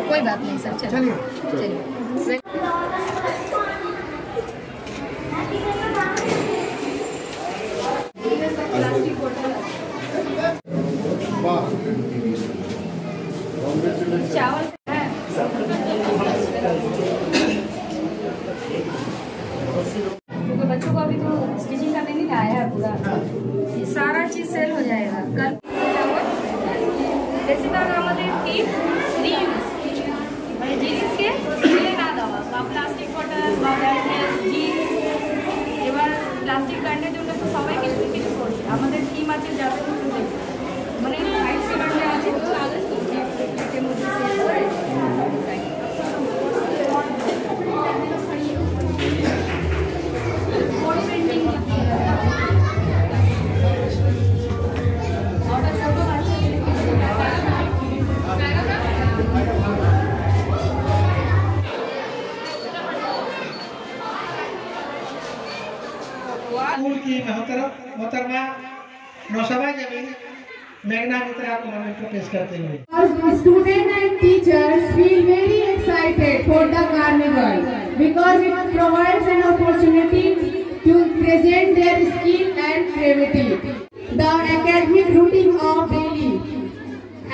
कोई बात नहीं सर, चलिए। चावल है क्योंकि बच्चों को अभी तो स्टिचिंग करने नहीं आया है पूरा, ये सारा चीज सेल हो जाएगा कल। जीन्स के ना दवा प्लास्टिक बॉटल जीन्स এবার প্লাস্টিক ব্যান্ডের জন্য তো সবাই কিছু কিছু করছে, আমাদের টিম আছে যাদের মানে 5-7 আছে তো আগে এর মধ্যে সেল করে स्कूल की मोहतरमा नौशबा जमीन मेघना मित्रा को मोमेंटो पेश करते हुए Students and teachers feel very excited for the carnival because it provides an opportunity to present their skill and creativity, the academic routine of daily,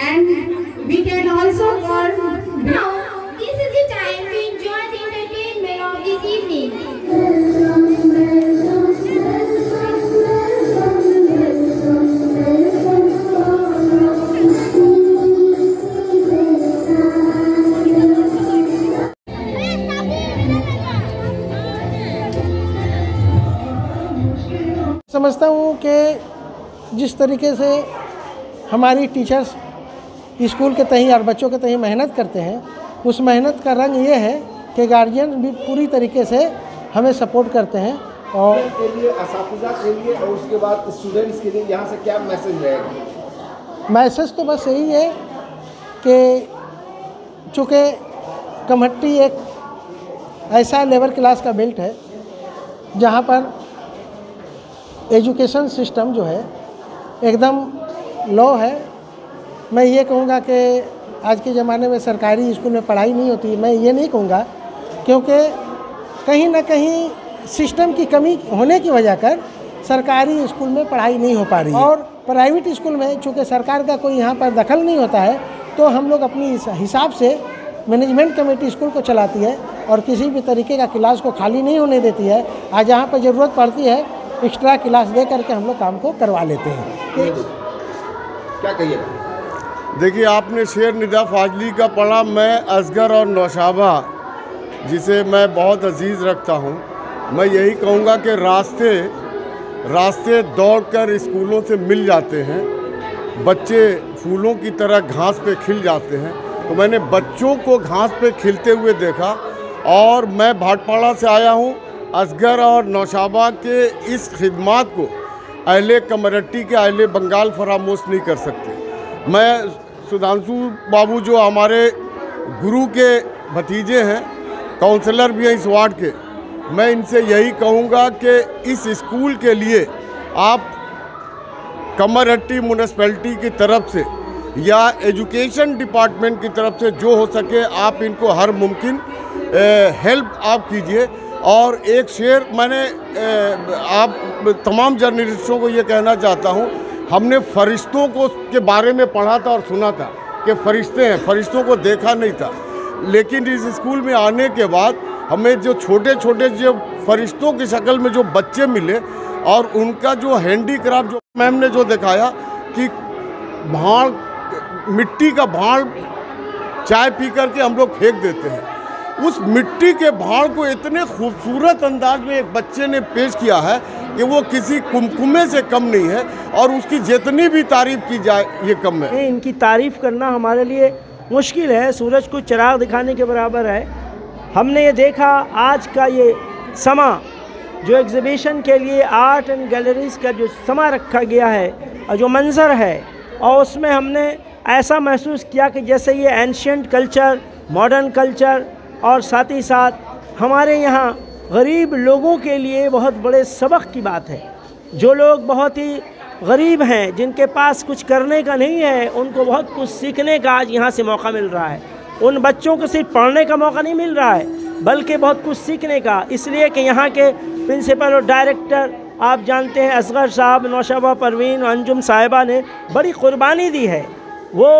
and we can also call. Now, this is the time to enjoy the entertainment of this evening. समझता हूँ कि जिस तरीके से हमारी teachers school के तहीं और बच्चों के तहीं मेहनत करते हैं, उस मेहनत का रंग ये है कि गार्जियन भी पूरी तरीके से हमें सपोर्ट करते हैं। और के लिए, असातिज़ा के लिए और उसके बाद स्टूडेंट्स के लिए यहाँ से क्या मैसेज रहेगा? मैसेज तो बस यही है कि चूँकि कमहट्टी एक ऐसा लेबर क्लास का बेल्ट है जहाँ पर एजुकेशन सिस्टम जो है एकदम लो है। मैं ये कहूँगा कि आज के ज़माने में सरकारी स्कूल में पढ़ाई नहीं होती, मैं ये नहीं कहूँगा, क्योंकि कहीं ना कहीं सिस्टम की कमी होने की वजह कर सरकारी स्कूल में पढ़ाई नहीं हो पा रही है। और प्राइवेट स्कूल में चूँकि सरकार का कोई यहाँ पर दखल नहीं होता है, तो हम लोग अपनी हिसाब से मैनेजमेंट कमेटी स्कूल को चलाती है और किसी भी तरीके का क्लास को खाली नहीं होने देती है। आज जहाँ पर ज़रूरत पड़ती है एक्स्ट्रा क्लास दे करके हम लोग काम को करवा लेते हैं। क्या कहिए? देखिए, आपने शेर निदा फाजली का पढ़ा। मैं असगर और नौशाबा, जिसे मैं बहुत अजीज़ रखता हूँ, मैं यही कहूँगा कि रास्ते दौड़कर स्कूलों से मिल जाते हैं, बच्चे फूलों की तरह घास पे खिल जाते हैं। तो मैंने बच्चों को घास पे खिलते हुए देखा, और मैं भाटपाड़ा से आया हूँ। असगर और नौशाबा के इस खिदमात को अहले कमरट्टी के अहले बंगाल फरामोश नहीं कर सकते। मैं सुधांशु बाबू जो हमारे गुरु के भतीजे हैं, काउंसलर भी हैं इस वार्ड के, मैं इनसे यही कहूँगा कि इस स्कूल के लिए आप कमरहट्टी म्यूनिसिपैलिटी की तरफ से या एजुकेशन डिपार्टमेंट की तरफ से जो हो सके आप इनको हर मुमकिन हेल्प आप कीजिए। और एक शेर मैंने आप तमाम जर्नलिस्टों को ये कहना चाहता हूँ, हमने फरिश्तों को के बारे में पढ़ा था और सुना था कि फरिश्ते हैं, फरिश्तों को देखा नहीं था, लेकिन इस स्कूल में आने के बाद हमें जो छोटे छोटे जो फरिश्तों की शक्ल में जो बच्चे मिले, और उनका जो हैंडीक्राफ्ट जो मैम ने जो दिखाया कि भाड़, मिट्टी का भाड़ चाय पी करके हम लोग फेंक देते हैं, उस मिट्टी के भाड़ को इतने खूबसूरत अंदाज में एक बच्चे ने पेश किया है कि वो किसी कुमकुमे से कम नहीं है, और उसकी जितनी भी तारीफ़ की जाए ये कम है। इनकी तारीफ़ करना हमारे लिए मुश्किल है, सूरज को चिराग दिखाने के बराबर है। हमने ये देखा आज का ये समा जो एग्ज़िबिशन के लिए आर्ट एंड गैलरीज़ का जो समा रखा गया है और जो मंज़र है, और उसमें हमने ऐसा महसूस किया कि जैसे ये एंशिएंट कल्चर, मॉडर्न कल्चर, और साथ ही साथ हमारे यहाँ गरीब लोगों के लिए बहुत बड़े सबक की बात है। जो लोग बहुत ही गरीब हैं, जिनके पास कुछ करने का नहीं है, उनको बहुत कुछ सीखने का आज यहाँ से मौका मिल रहा है। उन बच्चों को सिर्फ पढ़ने का मौका नहीं मिल रहा है बल्कि बहुत कुछ सीखने का, इसलिए कि यहाँ के प्रिंसिपल और डायरेक्टर आप जानते हैं असगर साहब, नौशाबा परवीन, अंजुम साहिबा ने बड़ी कुर्बानी दी है। वो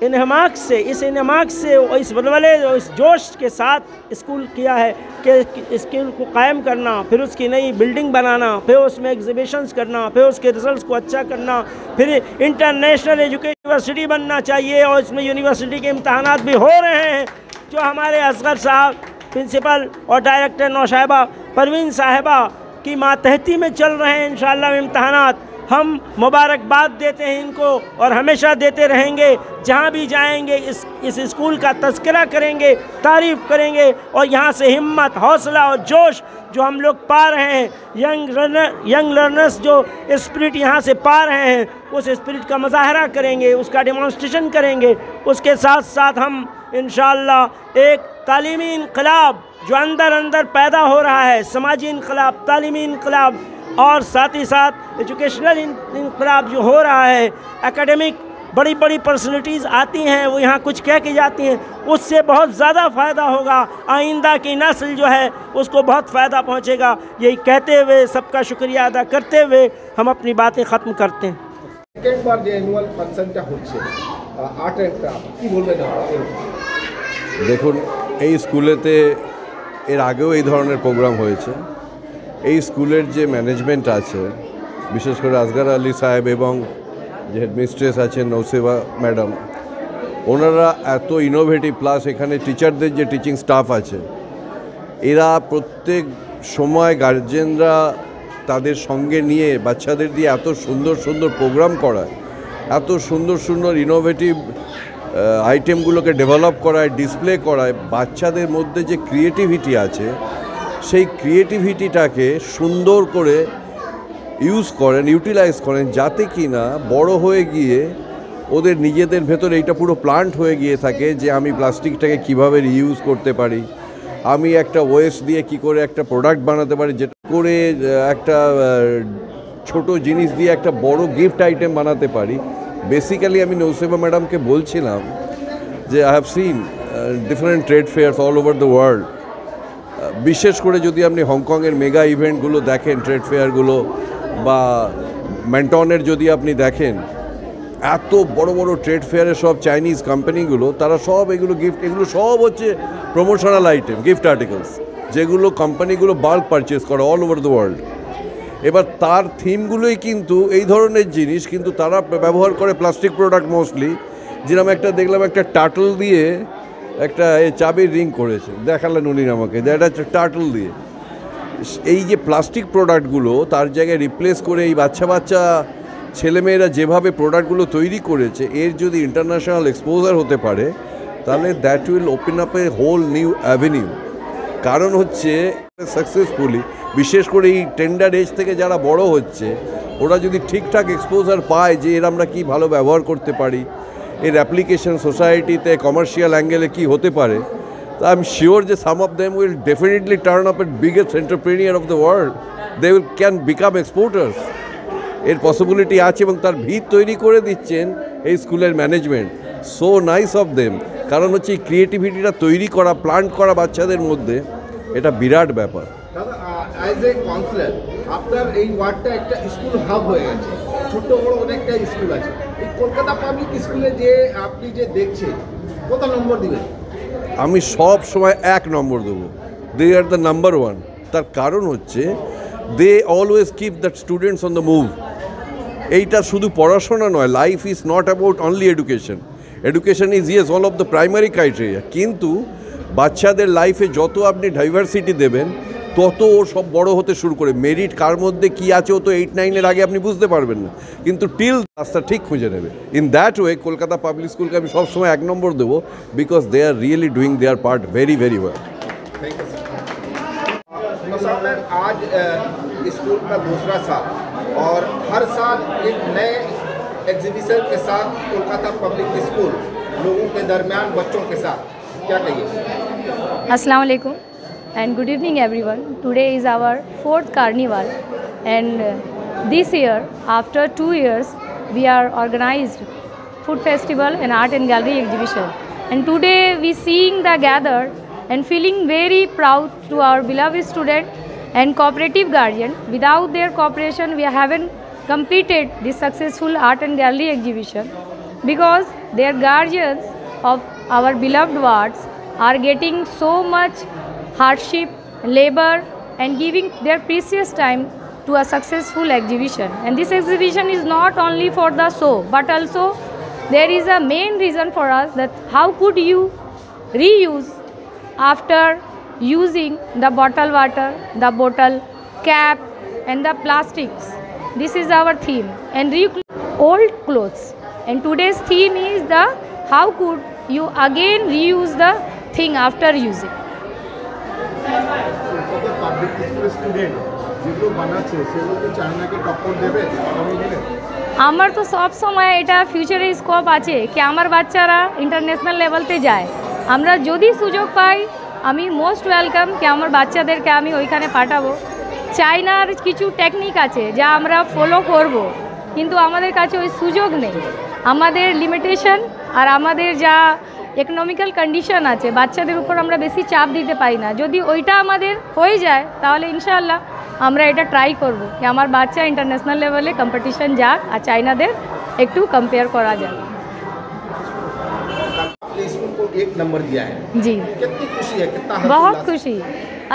इन्हमाक से, इस इन्हमाक से, इस वलवले और इस जोश के साथ स्कूल किया है कि स्कूल को कायम करना, फिर उसकी नई बिल्डिंग बनाना, फिर उसमें एग्जीबिशंस करना, फिर उसके रिजल्ट्स को अच्छा करना, फिर इंटरनेशनल एजुकेशन यूनिवर्सिटी बनना चाहिए और इसमें यूनिवर्सिटी के इम्तहानात भी हो रहे हैं जो हमारे असगर साहब प्रिंसिपल और डायरेक्टर नौशाबा परवीन साहिबा की मातहती में चल रहे हैं। इंशाअल्लाह इम्तहानात हम मुबारकबाद देते हैं इनको और हमेशा देते रहेंगे। जहाँ भी जाएंगे इस स्कूल का तज़किरा करेंगे, तारीफ़ करेंगे और यहाँ से हिम्मत, हौसला और जोश जो हम लोग पा रहे हैं, यंग लर्नर्स जो स्पिरिट यहाँ से पा रहे हैं, उस स्पिरिट का मुजाहरा करेंगे, उसका डेमॉन्स्ट्रेशन करेंगे। उसके साथ साथ हम इंशाअल्लाह एक तालीमी इनकलाब जो अंदर अंदर पैदा हो रहा है, समाजी इनकलाब, तालीमी इनकलाब और साथ ही साथ एजुकेशनल इनकलाब जो हो रहा है, एकेडमिक बड़ी बड़ी पर्सनैलिटीज़ आती हैं, वो यहाँ कुछ कह के जाती हैं, उससे बहुत ज़्यादा फ़ायदा होगा। आइंदा की नस्ल जो है उसको बहुत फ़ायदा पहुँचेगा। यही कहते हुए सबका शुक्रिया अदा करते हुए हम अपनी बातें ख़त्म करते हैं। সেকেন্ড বার যে অ্যানুয়াল ফাংশনটা হচ্ছে আর্ট অ্যান্ড ক্রাফট, কি বলবেন আপনারা? দেখুন, এই স্কুলেতে এর আগেও এই ধরনের প্রোগ্রাম হয়েছে। এই স্কুলের যে ম্যানেজমেন্ট আছে, বিশেষ করে আসগার আলী সাহেব এবং যে হেডমিস্ট্রেস আছেন নৌসেবা ম্যাডাম, ওনারা এত ইনোভেটিভ, প্লাস এখানে টিচারদের যে টিচিং স্টাফ আছে, এরা প্রত্যেক সময় গার্জেনরা তাদের সঙ্গে নিয়ে বাচ্চাদের দিয়ে এত সুন্দর সুন্দর প্রোগ্রাম করায়, এত সুন্দর সুন্দর ইনোভেটিভ আইটেমগুলোকে ডেভেলপ করায়, ডিসপ্লে করায়। বাচ্চাদের মধ্যে যে ক্রিয়েটিভিটি আছে, সেই ক্রিয়েটিভিটিটাকে সুন্দর করে ইউজ করেন, ইউটিলাইজ করেন, যাতে কি না বড় হয়ে গিয়ে ওদের নিজেদের ভেতরে এইটা পুরো প্লান্ট হয়ে গিয়ে থাকে যে আমি প্লাস্টিকটাকে কিভাবে রিইউজ করতে পারি, আমি একটা ওয়েস্ট দিয়ে কি করে একটা প্রোডাক্ট বানাতে পারি, যেটা করে একটা ছোট জিনিস দিয়ে একটা বড় গিফট আইটেম বানাতে পারি। বেসিক্যালি আমি নৌসেবা ম্যাডামকে বলছিলাম যে I have seen different trade fairs all over the world. বিশেষ করে যদি আপনি হংকংয়ের মেগা ইভেন্টগুলো দেখেন, ট্রেড ফেয়ারগুলো, বা ম্যান্টনের যদি আপনি দেখেন, এত বড় বড় ট্রেড ফেয়ারের সব চাইনিজ কোম্পানিগুলো, তারা সব এগুলো গিফট, এগুলো সব হচ্ছে প্রমোশনাল আইটেম, গিফট আর্টিকেলস, যেগুলো কোম্পানিগুলো বাল্ক পারচেস করে অল ওভার দ্য ওয়ার্ল্ড। এবার তার থিমগুলোই কিন্তু এই ধরনের জিনিস, কিন্তু তারা ব্যবহার করে প্লাস্টিক প্রোডাক্ট মোস্টলি। যেরকম একটা দেখলাম, একটা টাটল দিয়ে একটা চাবির রিং করেছে, দেখালেন উনি আমাকে, যে এটা টাটল দিয়ে। এই যে প্লাস্টিক প্রোডাক্টগুলো তার জায়গায় রিপ্লেস করে এই বাচ্চা ছেলেমেয়েরা যেভাবে প্রোডাক্টগুলো তৈরি করেছে, এর যদি ইন্টারন্যাশনাল এক্সপোজার হতে পারে, তাহলে that will open up a whole new avenue. কারণ হচ্ছে সাকসেসফুলি, বিশেষ করে এই টেন্ডার এজ থেকে যারা বড় হচ্ছে, ওরা যদি ঠিকঠাক এক্সপোজার পায় যে এর আমরা কী ভালো ব্যবহার করতে পারি, এর অ্যাপ্লিকেশন সোসাইটিতে কমার্শিয়াল অ্যাঙ্গেলে কী হতে পারে, তো আই এম শিওর যে some of them will definitely turn up at biggest entrepreneur of the world. They will can become exporters. এর পসিবিলিটি আছে এবং তার ভিত তৈরি করে দিচ্ছেন এই স্কুলের management. So nice of them. কারণ হচ্ছে এই ক্রিয়েটিভিটিটা তৈরি করা, প্লান্ট করা বাচ্চাদের মধ্যে, এটা বিরাট ব্যাপার। দাদা, অ্যাজ এ কাউন্সিলর, আপনার এই ওয়ার্ডটা একটা স্কুল হাব হয়ে গেছে, ছোট বড় অনেকটা স্কুল আছে। এই কলকাতা পাবলিক স্কুলে যে আপনি যে দেখছেন, কত নম্বর দিবেন? আমি সব সময় 1 নম্বর দেবো। They are the number 1। তার কারণ হচ্ছে they always keep that students on the move. এইটা শুধু পড়াশোনা নয়, life is not about only education. Education is yes all of the primary criteria, কিন্তু বাচ্চাদের লাইফে যত আপনি ডাইভার্সিটি দেবেন, তত ও সব বড় হতে শুরু করে। মেরিট কার মধ্যে কী আছে ও তো 8-9-এর আগে আপনি বুঝতে পারবেন না, কিন্তু টিল রাস্তা ঠিক খুঁজে নেবে। In that way Kolkata public স্কুলকে আমি সবসময় 1 নম্বর দেবো, because they are really doing their part very very well. आज स्कूल का दूसरा साल और हर साल एक नए एग्जीबिशन के साथ कोलकाता पब्लिक स्कूल लोगों के दरमियान, बच्चों के साथ, क्या कहिए? अस्सलाम वालेकुम and good evening everyone. Today is our 4th carnival and this year after 2 years we are organized food festival and art and gallery exhibition. And today we seeing the gather and feeling very proud to our beloved student and cooperative guardian. Without their cooperation, we haven't completed this successful art and gallery exhibition, because their guardians of our beloved wards are getting so much hardship, labor, and giving their precious time to a successful exhibition. And this exhibition is not only for the show, but also there is a main reason for us that how could you reuse after using the bottle water, the bottle cap and the plastics. This is our theme. And old clothes. And today's theme is the how could you again reuse the thing after using. আমার তো সব সময় এটা ফিউচারে scope আছে কি আমার বাচ্চারা ইন্টারন্যাশনাল লেভেলতে যায়। আমরা যদি সুযোগ পাই আমি মোস্ট ওয়েলকাম কি আমার বাচ্চাদেরকে আমি ওইখানে পাঠাবো। চায়নার কিছু টেকনিক আছে যা আমরা ফলো করব, কিন্তু আমাদের কাছে ওই সুযোগ নেই। আমাদের লিমিটেশন আর আমাদের যা ইকোনমিক্যাল কন্ডিশন আছে, বাচ্চাদের উপর আমরা বেশি চাপ দিতে পারি না। যদি ওইটা আমাদের হয়ে যায় তাহলে ইনশাআল্লাহ আমরা এটা ট্রাই করব কি আমার বাচ্চা ইন্টারন্যাশনাল লেভেলে কম্পিটিশন যাক আর চায়নাদের একটু কম্पेयर করা যায়। स्कूल को 1 नंबर दिया है जी, कितनी खुशी है, कितना बहुत खुशी।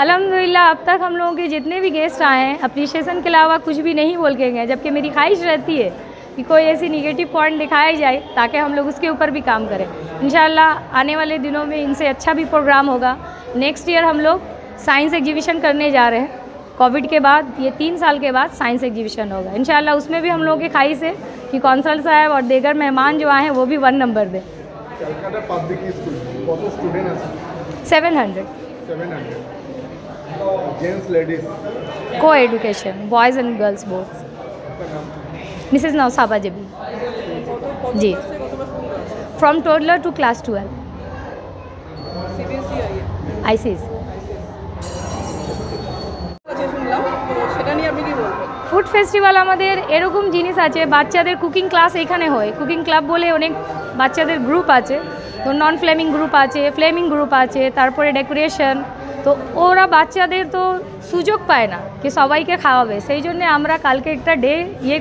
अल्हम्दुलिल्लाह अब तक हम लोगों के जितने भी गेस्ट आए हैं अप्रिशिएशन के अलावा कुछ भी नहीं बोल के गए, जबकि मेरी ख्वाहिश रहती है कि कोई ऐसी निगेटिव पॉइंट दिखाया जाए ताकि हम लोग उसके ऊपर भी काम करें। इंशाल्लाह आने वाले दिनों में इनसे अच्छा भी प्रोग्राम होगा। नेक्स्ट ईयर हम लोग साइंस एग्जीबिशन करने जा रहे हैं। कोविड के बाद ये 3 साल के बाद साइंस एग्जीबिशन होगा इंशाल्लाह। उसमें भी हम लोगों की ख्वाहिश है कि कौंसल साहब और दीगर मेहमान जो आए हैं वो भी 1 नंबर दें। 700 जेंट्स लेडीज को education boys and girls both. Mrs Nausaba Jabi ji, from toddler to class 12 ICSE। Food festival আমাদের এরকম জিনিস আছে, বাচ্চাদের কুকিং ক্লাস এখানে হয়। কুকিং ক্লাব বলে অনেক বাচ্চাদের গ্রুপ আছে, তো নন ফ্লেমিং গ্রুপ আছে, ফ্লেমিং গ্রুপ আছে, তারপরে ডেকোরেশন। তো ওরা বাচ্চাদের তো সুযোগ পায় না কি সবাইকে খাওয়াবে, সেই জন্যে আমরা কালকে একটা ডে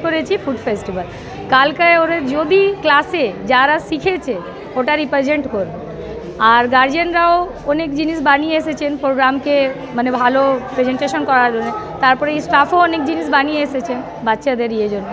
করেছি ফুড ফেস্টিভ্যাল। কালকে ওরা যদি ক্লাসে যারা শিখেছে ওটা রিপ্রেজেন্ট করবে। আর গার্জিয়ানরাও অনেক জিনিস বানিয়ে এসেছেন প্রোগ্রামকে মানে ভালো প্রেজেন্টেশন করার জন্য। তারপরে স্টাফও অনেক জিনিস বানিয়ে এসেছেন বাচ্চাদের জন্য।